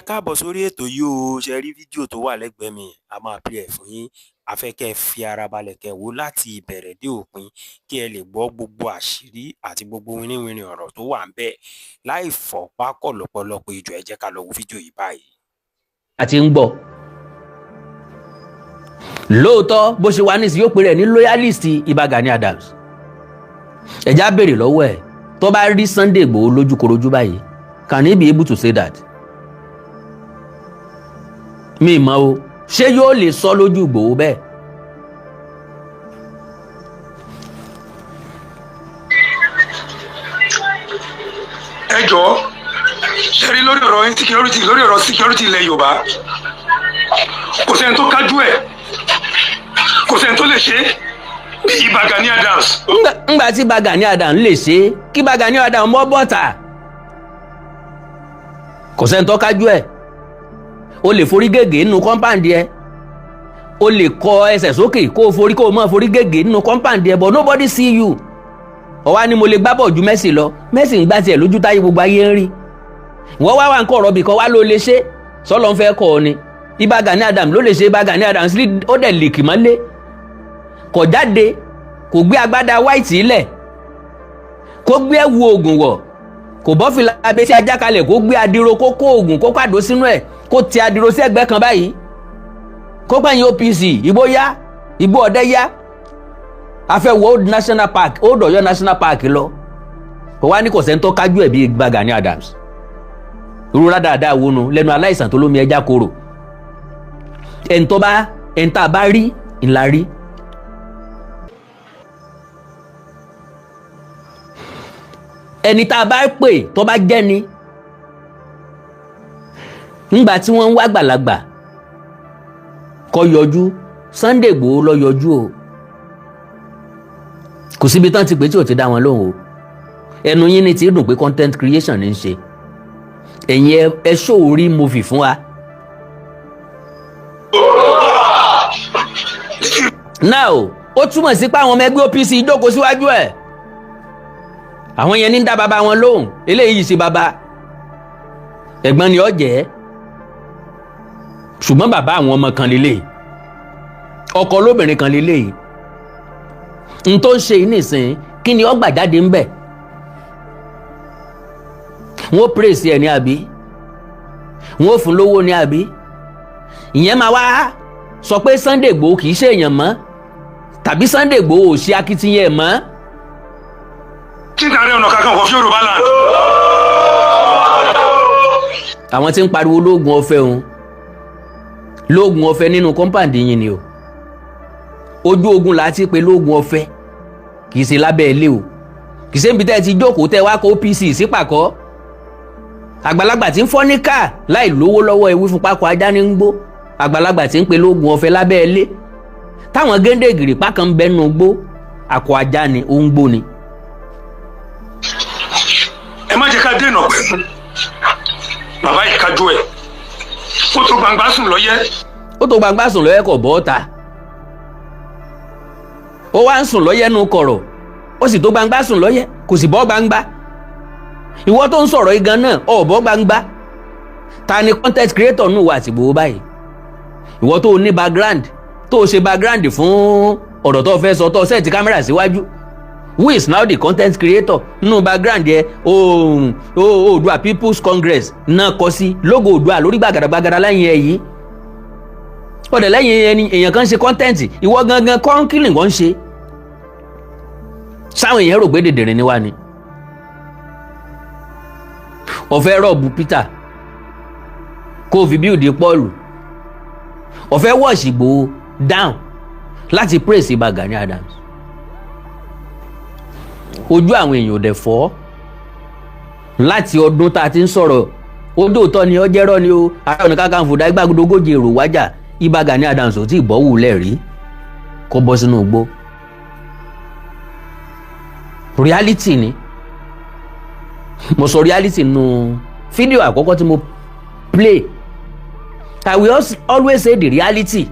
Ẹ káàbọ̀ sórí ètò yìí o, ṣe rí fídíò tó wà lẹ́gbẹ̀ẹ́ mi, a máa play ẹ̀ fún yín. A fẹ́ kẹ́ ẹ fi ara balẹ̀ kẹ́ ẹ wò ó láti ìbẹ̀rẹ̀ dé òpin kí ẹ lè gbọ́ gbogbo àṣírí àti gbogbo wíníwíní ọ̀rọ̀ tó wà ńbẹ̀. Láì fọ̀pá kọ̀ lọ́pọ̀lọpọ̀ ejò, ẹ jẹ́ ká lọ wo fídíò yìí báyìí. a ti ń gbọ́ lóòótọ́ bó ṣe wà nísìnyí yóò pè rẹ̀ ní loyalist Ìbà Gani Adams. ẹ̀já béèrè lọ́wọ́ ẹ̀ tó bá rí Sunday Igboho lójúkorojú báyìí, can he be able to say that? mi mọ̀ o, ṣé yóò lè sọ lójú Igboho bẹ́ẹ̀? ẹ jọ̀ọ́ ṣe rí lórí ọ̀rọ̀ security ilẹ̀ Yorùbá kò sẹ́ni tó kájú ẹ̀, kò sẹ́ni tó lè ṣe bí Ìbà Gani Adams. ńgbà tí Ìbà Gani Adams lè ṣe é, kí Ìbà Gani Adams mọ́ bọ́tà. kò sẹ́ni tó kájú ẹ̀. o lè forí gègé nínú kọ́ńpáǹdì ẹ, o lè kọ ẹsẹ̀ sókè kó o mọ̀ forí gègé nínú kọ́ńpáǹdì ẹ, but nobody see you. ọ̀wá ni mo lè gbá bọ̀ ju Messi lọ, Messi ń gbá tiẹ̀ lójú táyé gbogbo ayé ń rí. wọ́n wá wà ń kọ́ ọ̀rọ̀ bìkan wá ló lè ṣe, sọ́lọ́ ń fẹ́ kọ́ ọ ni. Ìbà Gani Adams ló lè ṣe. Ìbà Gani Adams ó dẹ̀ lè kì mọ́lé, kò jáde, kò gbé agbádá white ilẹ̀, kó gbé ẹ̀wù oògùn wọ̀, kò bọ́ fìlà abẹ́sí ajá kalẹ̀, kó gbé adiro, kó kó oògùn, kó pàdó sínú ẹ̀, kó ti adiro sí ẹgbẹ́ kan báyìí, kó pẹ̀yìn OPC ìbò yá, ìbò ọ̀dẹ́ yá, afẹ́wọ̀ Old National Park, Old Ọ̀yọ́ National Park lọ. kò wá ní kò sẹ́ńtọ́ kájú ẹ̀ bí Ìbà Gani Adams. ìrora dáadáa wo nu lẹ́nu aláìsàn tó lómi ẹja kóró. ẹ̀ńtà bá rí ńlá rí. ẹni tá a bá pè tó bá jẹ́ ni. ńgbà tí wọ́n ń wá gbàlagbà kó yọjú, Sunday Igboho ló yọjú o. kò síbi tán ti pè tí ò ti dá wọn lóhùn o. ẹnu yín ni ti dùn pé content creation ní í ṣe. ẹ̀yin ẹ ṣòórí movie fún wa. now ó túmọ̀ sí pé àwọn ọmọ ẹgbẹ́ OPC jókòó síwájú ẹ̀. àwọn yẹn ní ń dá bàbá wọn lóhùn, eléyìí ṣe bàbá. ẹ̀gbọ́n ni ó jẹ́, ṣùgbọ́n bàbá àwọn ọmọ kan lélẹ̀, ọkọ lóbìnrin kan lélẹ̀. n tó ń ṣe yìí nìsín, kí ni ó gbà jáde ń bẹ̀? wọ́n praise ẹ̀ ní àbí? wọ́n fún lówó ní àbí? ìyẹn máa wá sọ pé Sunday Igboho kì í ṣe èèyàn mọ́, tàbí Sunday Igboho ò ṣe akitiyan ẹ̀ mọ́. kí n Ààrẹ Ọ̀nà Kakanfò fún Yorùbá land. àwọn tí ń pariwo lóògùn ọ̀fẹ́ òun, lóògùn ọ̀fẹ́ nínú kọ́ńpáǹdì yìí ni o. ojú ogun là á ti pe lóògùn ọ̀fẹ́, kì í ṣe lábẹ́ ilé o, kì í ṣe níbi tẹ́ ẹ ti jókòó tẹ́ wá kó OPC sí pàkọ́. àgbàlagbà tí ń fọ́ ní káà láì lówó lọ́wọ́ ewé fún pákó ajá ní ń gbó, àgbàlagbà tí ń pe lóògùn ọ̀fẹ́ lábẹ́ ilé. táwọn géńdé gìrìpá kan ń bẹ́nu gbó, àkó ajá ni ó ń gbó ni. ẹ má jẹ́ ká dènà pẹ̀lú bàbá yìí kájú ẹ̀, ó tó gbangba sùn lọ́yẹ́. ó tó gbangba sùn lọ́yẹ́ kò bọ́ ta. ó wá ń sùn lọ́yẹ́ nù kọ̀rọ̀, ó sì tó gbangba sùn lọ́yẹ́ kò sì bọ́ gbangba. ìwọ tó ń sọ̀rọ̀ igan náà ọ̀ bọ́ gbangba. ta ni content creator nù wà àti Igboho báyìí? ìwọ tó ní background, tó ṣe background fún ọ̀rọ̀ tó fẹ́ sọ, tó sẹ́ẹ̀tì kámẹ́rà síwájú. who is now the content creator nínú background yẹ? Oòduà People's Congress náà kọ sí logo Oòduà lórí gbàgàdàgbàgàdà lẹ́yìn ẹ̀ yìí. ọ̀dẹ̀ lẹ́yìn èèyàn kan ṣe content, ìwọ gangan kọ́ńkìlì kan ṣe. sáwọn èèyàn rò pé dèdèrè ni wá ni. ọ̀fẹ́ rọ̀bù Peter kó fi bíùdì Paul, ọ̀fẹ́ wọ́ọ̀ṣì Igboho down láti praise Ìbà Gani Adams. ojú àwọn èèyàn ò dẹ̀ fọ́ láti ọdún tá a ti ń sọ̀rọ̀. ojú òótọ́ ni ọjẹ́rọ́ ni o. Ààrẹ Ọ̀nà Kakanfò dá igbágódógójì èrò wájà, Ìbà Gani Adams ò tí ì bọ́ wùlẹ̀ rí kó bọ́ sínú igbó. reality ni mo sọ reality nù fídíò àkọ́kọ́ tí mo play. I will always say the reality.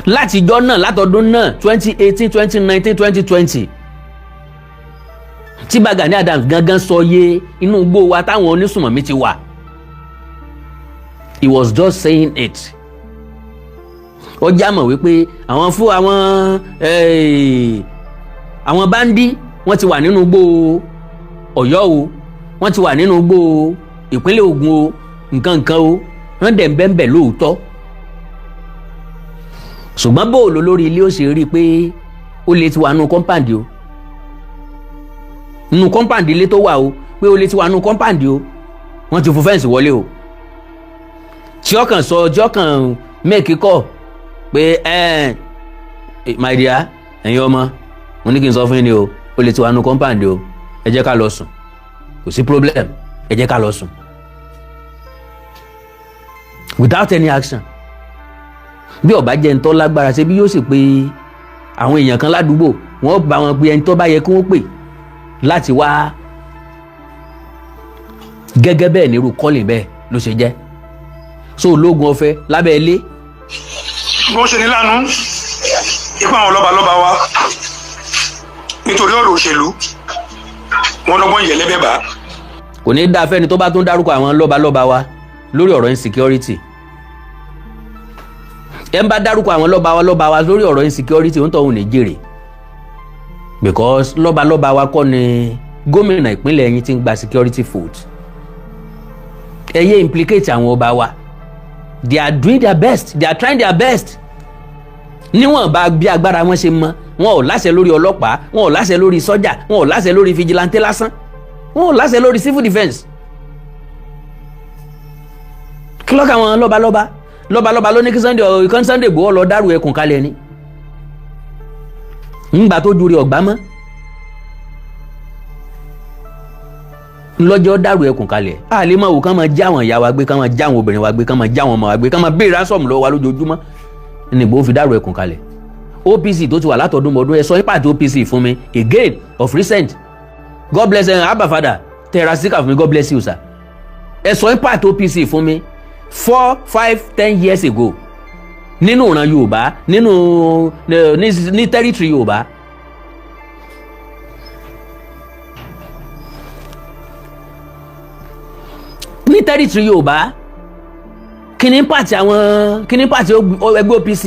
látijọ́ náà, látọdún náà 2018, 2019, 2020 tí Ìbà Gani Adams gangan sọ yé inú igbó wa táwọn onísùnmọ̀mí ti wà. he was just saying it. ó já mọ̀ wípé àwọn fún àwọn báńdí wọ́n ti wà nínú igbó Ọ̀yọ́ o, wọ́n ti wà nínú igbó ìpínlẹ̀ Ògùn o, nǹkan o, wọ́n dẹ̀ ń bẹ́ńbẹ̀ lóòótọ́. ṣùgbọ́n bóòlù lórí ilé ó ṣe rí i pé ó lè ti wà nínú kọ́ńpáǹdì o, nínú kọ́ńpáǹdì ilé tó wà o, pé ó lè ti wà nínú kọ́ńpáǹdì o, wọ́n ti fún fẹ́ǹsì wọlé o. tí ọkàn mẹ́ẹ̀kì kọ́ pé my dear ẹ̀yin ọmọ mo ní kí n sọ fún yín ni o, ó lè ti wà nínú kọ́ńpáǹdì o, ẹ jẹ́ ká lọ sùn, kò sí problem, ẹ jẹ́ ká lọ sùn. without any action. bí ó bá jẹ́ ń tọ́ lágbára ṣe bí yóò sì pé àwọn èèyàn kan ládùúgbò wọ́n bá wọn pe ẹni tó bá yẹ kí wọ́n pè láti wá. gẹ́gẹ́ bẹ́ẹ̀ nírú kọ́lìn bẹ́ẹ̀ ló ṣe jẹ́. so ológun ọ̀fẹ́ lábẹ́ ilé. bó ṣe ní lánàá ipa àwọn lọ́balọ́ba wa nítorí ọ̀rọ̀ òṣèlú wọn lọ́gbọ́n ìyẹ̀lẹ́bẹ̀ bá. kò ní í dáa fẹ́ni tó bá tún dárúkọ àwọn lọ́balọ́ba wa lórí ọ̀rọ̀ insecurity. ẹ ń bá dárúkọ àwọn lọ́ba wa lórí ọ̀rọ̀ insecurity ń tọ́hún ní jèrè. because lọ́balọ́ba wa kọ́ ni gómìnà ìpínlẹ̀ yín ti ń gba security food. ẹ yé implicate àwọn ọba wa. they are doing their best, they are trying their best. níwọ̀n bá bí agbára wọn ṣe mọ, wọn ò láṣẹ lórí ọlọ́pàá, wọn ò láṣẹ lórí sọ́jà, wọn ò láṣẹ lórí fìjìláńtẹ́ lásán, wọn ò láṣẹ lórí civil defence. kí lọ́kà wọn lọ́balọ́ba ló ní kí Sunday Igboho lọ dárú ẹkùn kalẹ̀ ni. ńgbà tó júre ọ̀gbá mọ́ ńlọ́jọ́ dárú ẹkùn kalẹ̀. a lè máa wò kán máa já àwọn ìyá wa gbé, kán máa já àwọn obìnrin wa gbé, kán máa já àwọn ọmọ wa gbé, kán máa béèrè ransom lọ́wọ́ wa lójoojúmọ́. ní Igboho fi dárú ẹkùn kalẹ̀. OPC tó ti wà látọdún mọ́dún ẹ sọ nípa àti OPC fún mi again of recent. God bless Abba Father terasika fún mi, God bless you sir. ẹ sọ nípa àti OPC fún mi 4, 5, 10 years ago nínú ìran Yorùbá, ní territory Yorùbá. ní territory Yorùbá kíní pàtì ẹgbẹ́ OPC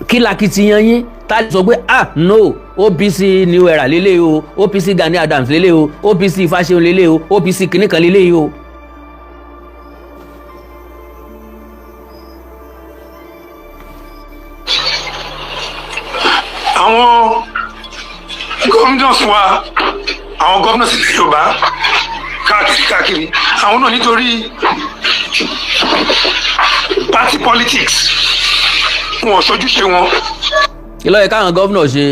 kí lakitiyan yín tá a sọ pé no OPC New Era lélẹ̀ o, OPC Gani Adams lélẹ̀ o, OPC Fáṣẹ̀hùn lélẹ̀ o, OPC kìnìkan lélẹ̀ o. àwọn gómìnàs wa, àwọn gómìnàs ilẹ̀ Yorùbá káàkiri àwọn náà nítorí party politics wọn ò ṣojúṣe wọn. kí ló yẹ káwọn gómìnà ṣe?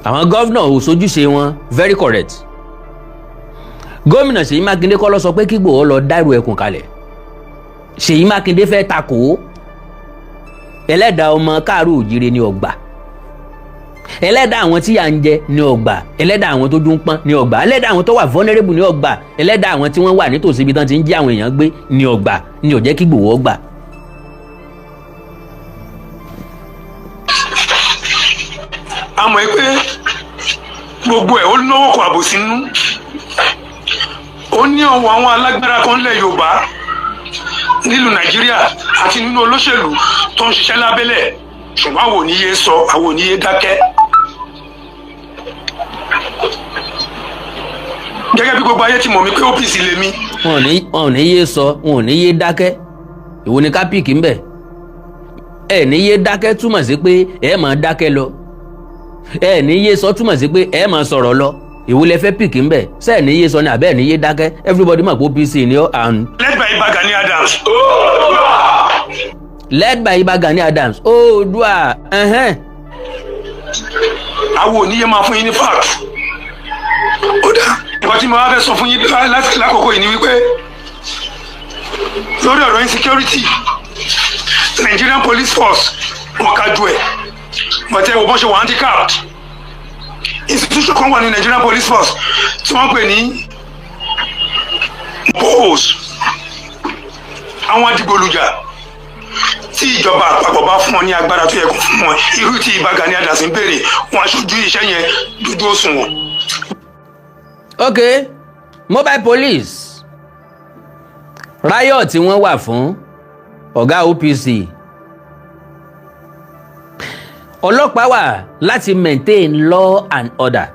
àwọn gómìnà ò ṣojúṣe wọn, very correct. gómìnà Ṣèyí Mákindé kọ́ ló sọ pé kí Ìgbòho lọ dárú ẹkùn kalẹ̀. Ṣèyí Mákindé fẹ́ takò ó. ẹlẹ́dàá ọmọ káàró òjìrè ní ọgbà, ẹlẹ́dàá àwọn tí yà ń jẹ ní ọgbà, ẹlẹ́dàá àwọn tó dún pọ́n ní ọgbà, ẹlẹ́dàá àwọn tó wà vulnerable ní ọgbà, ẹlẹ́dàá àwọn tí wọ́n wà nítòsí ibi tán ti ń jí àwọn èèyàn gbé ní ọgbà, ní ó jẹ́ kí Ìgbòho gbà. a mọ̀ pé gbogbo ẹ̀ ó lówó kọ àbòsí nínú, ó ní ọwọ́ àwọn alágbára kan lẹ̀ Yorùbá nílùú Nàìjíríà àti nínú olóṣèlú tó ń ṣiṣẹ́ lábẹ́lẹ̀, ṣùgbọ́n àwọn ò ní yé sọ, àwọn ò ní yé dákẹ́. gẹ́gẹ́ bí gbogbo ayé ti mọ̀ mí pé OPC lèmi. wọn ò ní yé sọ, wọn ò ní yé dákẹ́. ìwo ni ká píìkì ń bẹ̀? ẹ ní yé dákẹ́ túmọ̀ sí pé ẹ máa dákẹ́ lọ, ẹ ní yé sọ túmọ̀ sí pé ẹ máa sọ̀rọ̀ lọ. ìwo lẹ fẹ́ píìkì ń bẹ̀? ṣé ẹ ní yé sọ ni àbẹ́ ẹ ní yé dákẹ́? everybody mọ̀ pé OPC ni ó and. led by Ìbà Gani Adams. led by Ìbà Gani Adams. Oòduà. àwọn ò ní yé máa fún yín ní fact. ó dà nǹkan tí mo wá fẹ́ sọ fún yín lákòókò yìí ni wípé lórí ọ̀rọ̀ insecurity Nigerian police force wọn kájú ẹ̀ bọ̀tẹ́ ìwọ̀n ṣe wà handicapped. institution kan wà ní Nigerian police force tí wọ́n pè ní POS, àwọn adigbolujà tí ìjọba àpapọ̀ bá fún wọn ní agbára tó yẹ kó fún wọn, irú tí Ìbà Gani Adams ń béèrè, wọn aṣojú iṣẹ́ yẹn dúdú òṣùwọ̀n. Okay, mobile police riot tí wọ́n wà fún ọ̀gá OPC. Ọlọ́pàá wà láti maintain law and order.